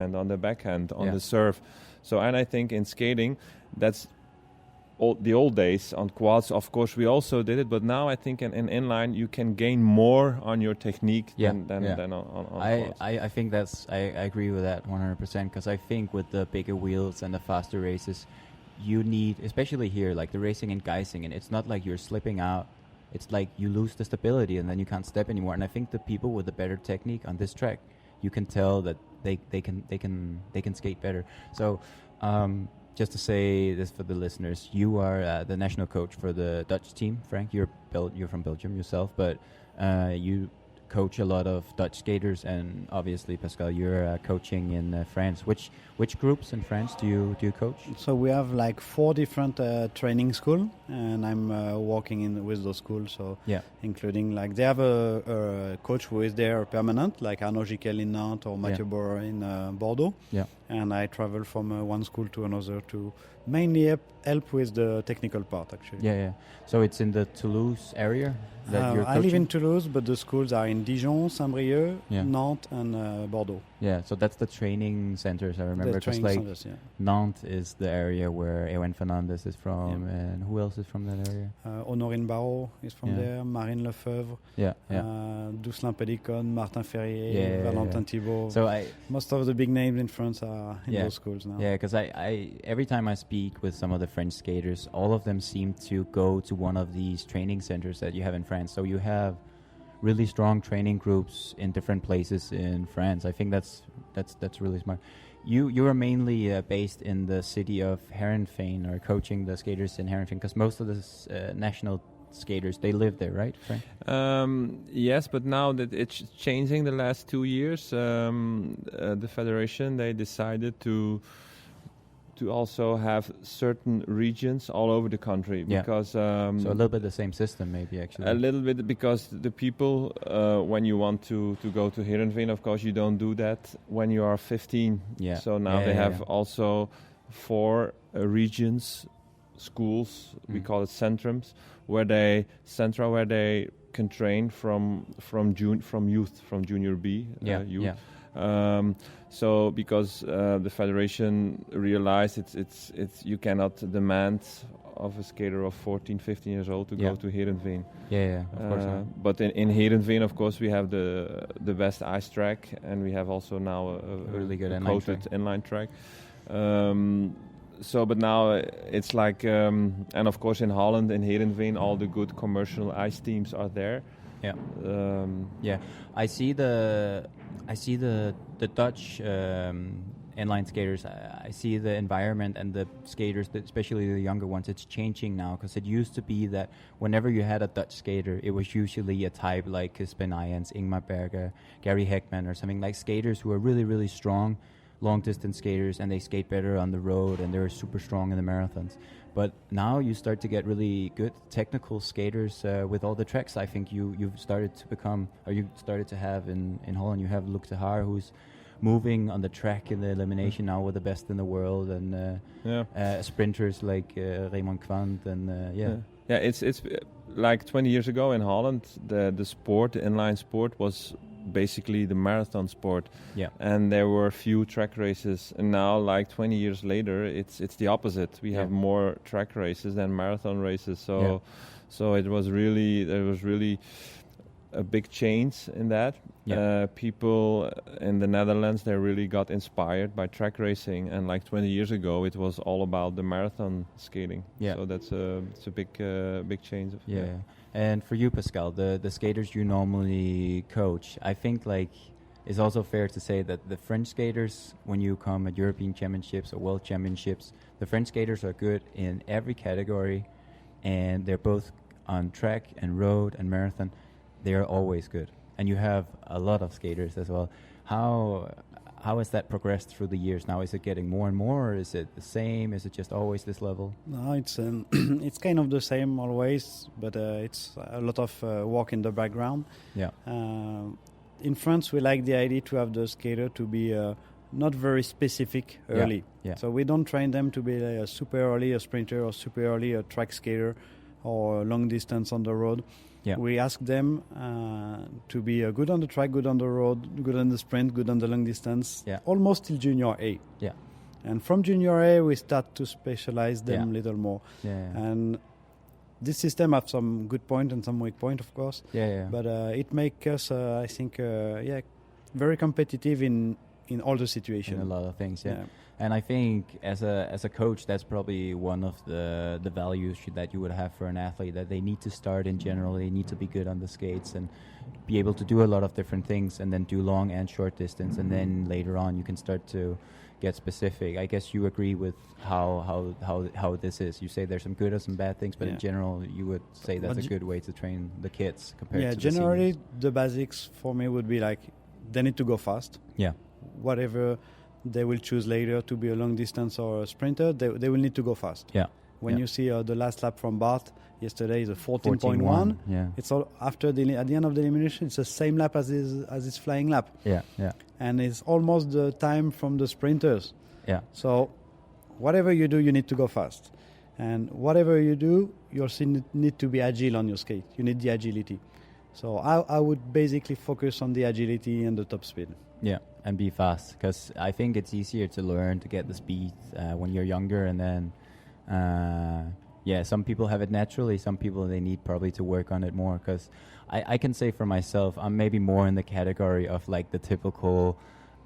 and on the backhand, on the serve. So, and I think in skating, that's the old days. On quads, of course, we also did it, but now I think in inline you can gain more on your technique than on quads. I think I agree with that 100%, because I think with the bigger wheels and the faster races, you need, especially here, like the racing in Geisingen, it's not like you're slipping out. It's like you lose the stability and then you can't step anymore. And I think the people with the better technique on this track, you can tell that they can skate better. So just to say this for the listeners, you are the national coach for the Dutch team, Frank. You're from Belgium yourself, but you coach a lot of Dutch skaters, and obviously, Pascal, you're coaching in France. Which groups in France do you coach? So we have like 4 different training schools, and I'm working with those schools. So including like they have a coach who is there permanent, like Arnaud Giquel in Nantes or Mathieu Borre in Bordeaux. Yeah. And I travel from one school to another to mainly help with the technical part, actually. Yeah. So it's in the Toulouse area that you're coaching? I live in Toulouse, but the schools are in Dijon, Saint-Brieuc, Nantes, and Bordeaux. Yeah, so that's the training centers, I remember. Because like Nantes is the area where Ewan Fernandez is from, and who else is from that area? Honorine Barrault is from there, Marine Lefebvre, Doucelin Pellicon, Martin Ferrier, Valentin Thibault. So most of the big names in France are in those schools now. Yeah, because I every time I speak with some of the French skaters, all of them seem to go to one of these training centers that you have in France. So you have really strong training groups in different places in France. I think that's really smart. You are mainly based in the city of Heerenveen, or coaching the skaters in Heerenveen, because most of the national skaters, they live there, right, Frank? Yes, but now that it's changing the last 2 years, the federation, they decided to also have certain regions all over the country, because so a little bit the same system, maybe, actually. A little bit, because the people, when you want to go to Heerenveen, of course you don't do that when you are 15. So now they have also 4 regions, schools, we call it centrums, where they can train from junior B youth. So because the federation realized it's you cannot demand of a skater of 14, 15 years old to go to Heerenveen. Of course not. But in Heerenveen, of course, we have the best ice track, and we have also now a really good inline track. So, but now it's like, and of course in Holland, in Heerenveen, all the good commercial ice teams are there. I see the Dutch inline skaters. I see the environment and the skaters, especially the younger ones. It's changing now, because it used to be that whenever you had a Dutch skater, it was usually a type like Crispin Ayens, Ingmar Berger, Gary Heckman, or something, like skaters who are really, really strong, long distance skaters, and they skate better on the road, and they're super strong in the marathons. But now you start to get really good technical skaters with all the tracks. I think you've started to become, or you started to have in Holland. You have Luc de Haar, who's moving on the track in the elimination now with the best in the world, and sprinters like Raymond Quant, and it's like 20 years ago in Holland, the inline sport was basically the marathon sport, and there were few track races, and now, like 20 years later, it's the opposite. We have more track races than marathon races, so there was really a big change in that. People in the Netherlands, they really got inspired by track racing, and like 20 years ago it was all about the marathon skating. So that's it's a big change. And for you, Pascal, the skaters you normally coach, I think like it's also fair to say that the French skaters, when you come at European Championships or World Championships, the French skaters are good in every category, and they're both on track and road and marathon. They're always good. And you have a lot of skaters as well. How has that progressed through the years now? Is it getting more and more, or is it the same? Is it just always this level? No, it's it's kind of the same always, but it's a lot of work in the background. In France, we like the idea to have the skater to be not very specific early. So we don't train them to be super early a sprinter or super early a track skater or long distance on the road. We ask them to be good on the track, good on the road, good on the sprint, good on the long distance, almost till junior A. Yeah. And from junior A, we start to specialize them a little more. And this system has some good point and some weak point, of course. But it makes us, I think, very competitive in all the situations. In a lot of things, And I think as a coach, that's probably one of the values that you would have for an athlete, that they need to start in general, they need to be good on the skates and be able to do a lot of different things and then do long and short distance. And then later on, you can start to get specific. I guess you agree with how this is. You say there's some good and some bad things, but in general, you would say that's a good way to train the kids compared to the generally, seniors. the basics for me would be like they need to go fast. Whatever they will choose later to be a long distance or a sprinter, they will need to go fast. When you see the last lap from Bart yesterday is a 14.1. It's all after at the end of the elimination. It's the same lap as his flying lap. And it's almost the time from the sprinters. So whatever you do, you need to go fast. And whatever you do, you also need to be agile on your skate. You need the agility. So I would basically focus on the agility and the top speed. And be fast, because I think it's easier to learn to get the speed when you're younger, and then some people have it naturally, some people they need probably to work on it more, because I can say for myself, I'm maybe more in the category of like the typical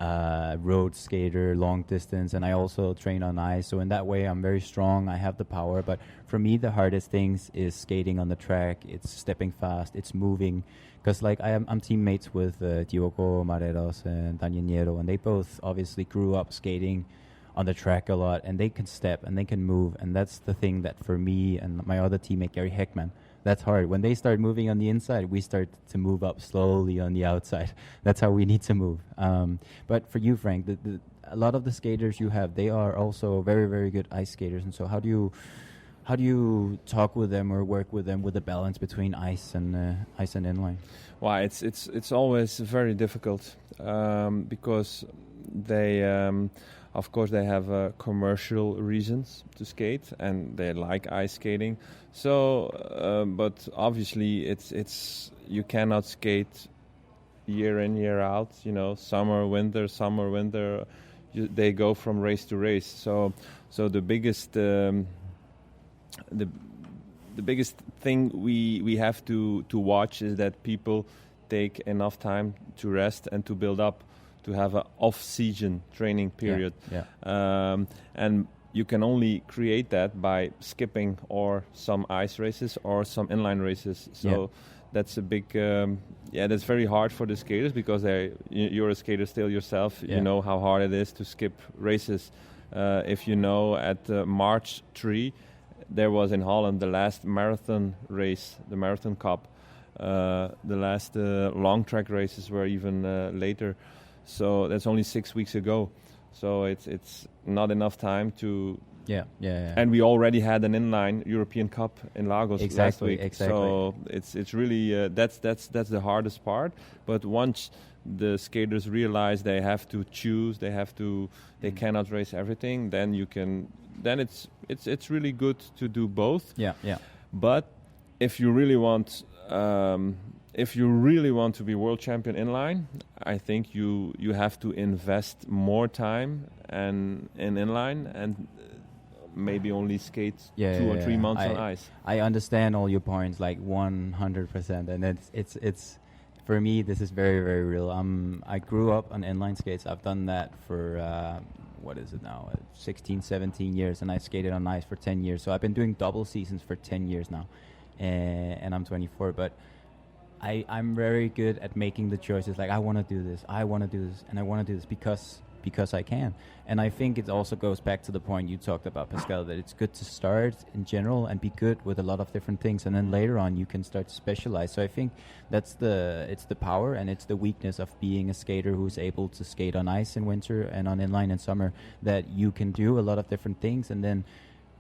road skater, long distance, and I also train on ice, so in that way I'm very strong, I have the power. But for me, the hardest things is skating on the track. It's stepping fast, it's moving, because like I'm teammates with Diogo Mareros and Daniel Niero, and they both obviously grew up skating on the track a lot, and they can step and they can move, and that's the thing that for me and my other teammate Gary Heckman, that's hard. When they start moving on the inside, we start to move up slowly on the outside. That's how we need to move. But for you, Frank, a lot of the skaters you have, they are also very, very good ice skaters. And so how do you talk with them or work with them with the balance between ice and inline? Well, it's always very difficult because they. Of course, they have commercial reasons to skate, and they like ice skating. So, but obviously, it's you cannot skate year in, year out. You know, summer, winter. They go from race to race. So the biggest the biggest thing we have to watch is that people take enough time to rest and to build up, to have an off-season training period. And you can only create that by skipping or some ice races or some inline races. So that's a big, that's very hard for the skaters, because you're a skater still yourself. You know how hard it is to skip races. If you know, at March 3, there was in Holland the last marathon race, the Marathon Cup. The last long track races were even later. So that's only 6 weeks ago. So it's not enough time to. And we already had an inline European Cup in Lagos last week. So it's really that's the hardest part. But once the skaters realize they have to choose, they cannot race everything, then you can. Then it's really good to do both. But if you really want. If you really want to be world champion inline, I think you have to invest more time in inline and maybe only skate 2 or 3 months on ice. I understand all your points, like 100%, and it's for me, this is very, very real. I grew up on inline skates. I've done that for 16, 17 years, and I skated on ice for 10 years. So I've been doing double seasons for 10 years now, and I'm 24, but I'm very good at making the choices. Like, I want to do this, and I want to do this because I can. And I think it also goes back to the point you talked about, Pascal, that it's good to start in general and be good with a lot of different things, and then later on you can start to specialize. So I think it's the power and it's the weakness of being a skater who's able to skate on ice in winter and on inline in summer, that you can do a lot of different things, and then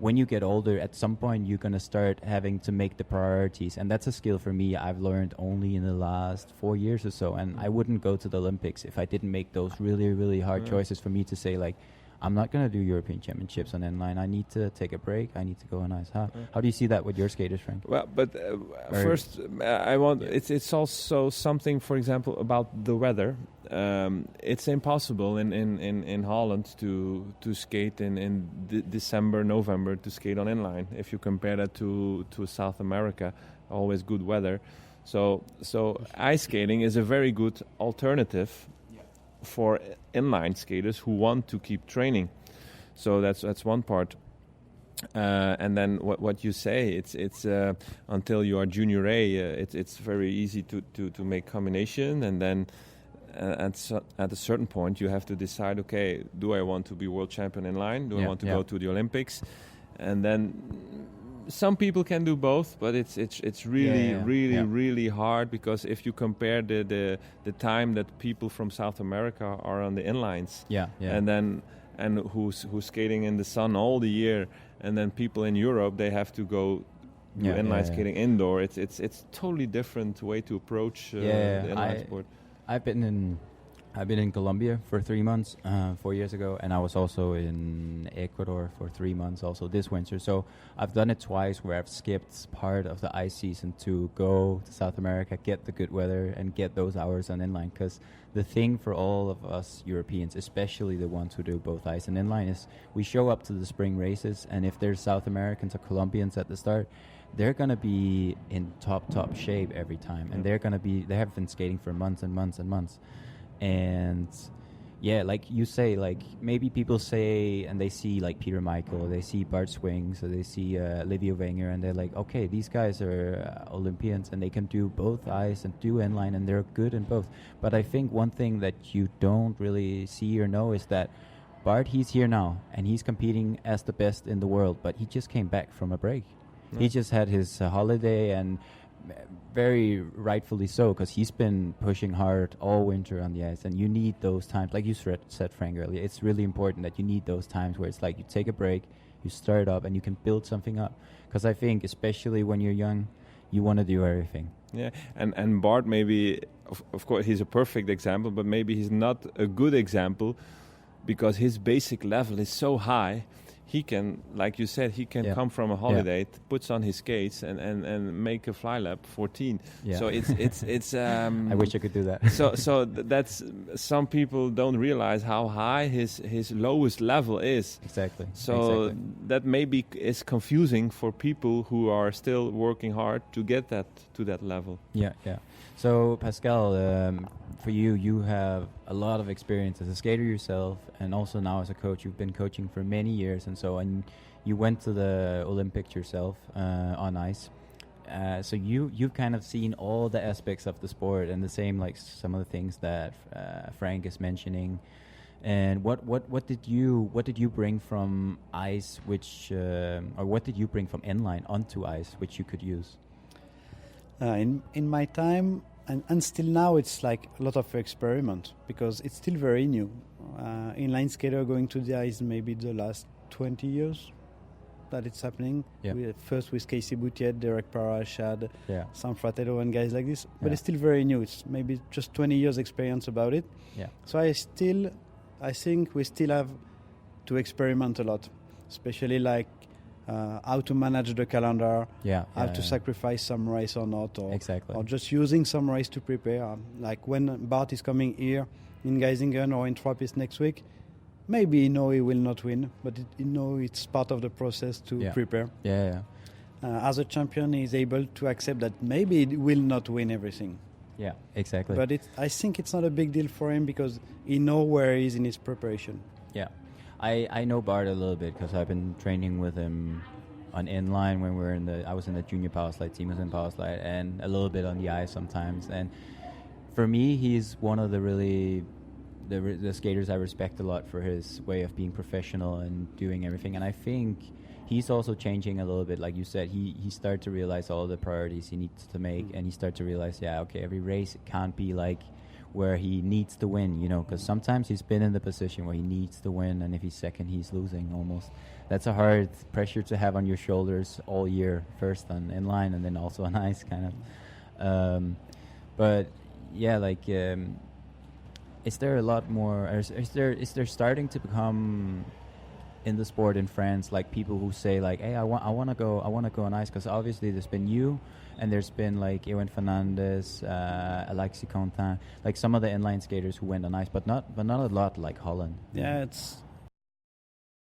when you get older, at some point you're going to start having to make the priorities. And that's a skill for me I've learned only in the last 4 years or so. And I wouldn't go to the Olympics if I didn't make those really, really hard choices for me to say, like, I'm not going to do European Championships on inline. I need to take a break. I need to go on ice. How do you see that with your skaters, Frank? Well, but first, I want. It's also something, for example, about the weather. It's impossible in Holland to skate in December, November to skate on inline. If you compare that to South America, always good weather. So ice skating is a very good alternative for inline skaters who want to keep training. So that's one part. And then what you say, it's until you are junior A, it's very easy to make combination, and then at a certain point you have to decide, okay, do I want to be world champion in line? Do I want to go to the Olympics? And then some people can do both, but it's really hard, because if you compare the time that people from South America are on the inlines, and who's skating in the sun all the year, and then people in Europe, they have to go do inline skating indoor. It's totally different way to approach the inline sport. I've been in Colombia for 3 months 4 years ago, and I was also in Ecuador for 3 months also this winter. So I've done it twice, where I've skipped part of the ice season to go to South America, get the good weather, and get those hours on inline. Because the thing for all of us Europeans, especially the ones who do both ice and inline, is we show up to the spring races, and if there's South Americans or Colombians at the start, they're going to be in top shape every time, and they have been skating for months and months and months. And like you say, like maybe people say, and they see like Peter Michael, they see Bart Swings, or they see Livio Wenger, and they're like, okay, these guys are Olympians and they can do both ice and do inline, and they're good in both. But I think one thing that you don't really see or know is that Bart, he's here now and he's competing as the best in the world, but he just came back from a break. He just had his holiday, and very rightfully so, because he's been pushing hard all winter on the ice, and you need those times, like you said, Frank, earlier. It's really important that you need those times where it's like you take a break, you start up, and you can build something up. Because I think, especially when you're young, you want to do everything. Yeah, and Bart, maybe, of course, he's a perfect example, but maybe he's not a good example, because his basic level is so high. He can, like you said, come from a holiday, puts on his skates, and make a fly lap 14. Yeah. So it's. I wish I could do that. so that's, some people don't realize how high his lowest level is. Exactly. So that maybe is confusing for people who are still working hard to get to that level. Yeah. So Pascal, for you have a lot of experience as a skater yourself, and also now as a coach. You've been coaching for many years, and you went to the Olympics yourself on ice. So you've kind of seen all the aspects of the sport, and the same, like some of the things that Frank is mentioning. And what did you bring from ice, or what did you bring from inline onto ice, which you could use? In my time, and still now, it's like a lot of experiment, because it's still very new. Inline skater going to the ice, maybe the last 20 years that it's happening. Yeah. First with Casey Boutier, Derek Parra, Shad, Sam Fratello, and guys like this. But it's still very new. It's maybe just 20 years experience about it. Yeah. So I think we still have to experiment a lot, especially like how to manage the calendar, how to sacrifice some race or not, or just using some race to prepare. Like when Bart is coming here in Geisingen or in Trappist next week, maybe he will not win, but it's part of the process to prepare. As a champion, he's able to accept that maybe he will not win everything. Yeah, exactly. But I think it's not a big deal for him, because he knows where he is in his preparation. Yeah. I know Bart a little bit, because I've been training with him on inline when I was in the junior power slide team, was in power slide, and a little bit on the ice sometimes. And for me, he's one of the skaters I respect a lot for his way of being professional and doing everything. And I think he's also changing a little bit, like you said. He started to realize all the priorities he needs to make, and he started to realize, every race, it can't be like where he needs to win, because sometimes he's been in the position where he needs to win, and if he's second, he's losing almost. That's a hard pressure to have on your shoulders all year, first on inline and then also on ice, kind of. But is there a lot more? Is there starting to become in the sport in France, like people who say like, hey, I want to go on ice, because obviously there's been you, and there's been like Ewan Fernandez, Alexis Contin, like some of the inline skaters who went on ice, but not a lot like Holland. Yeah, it's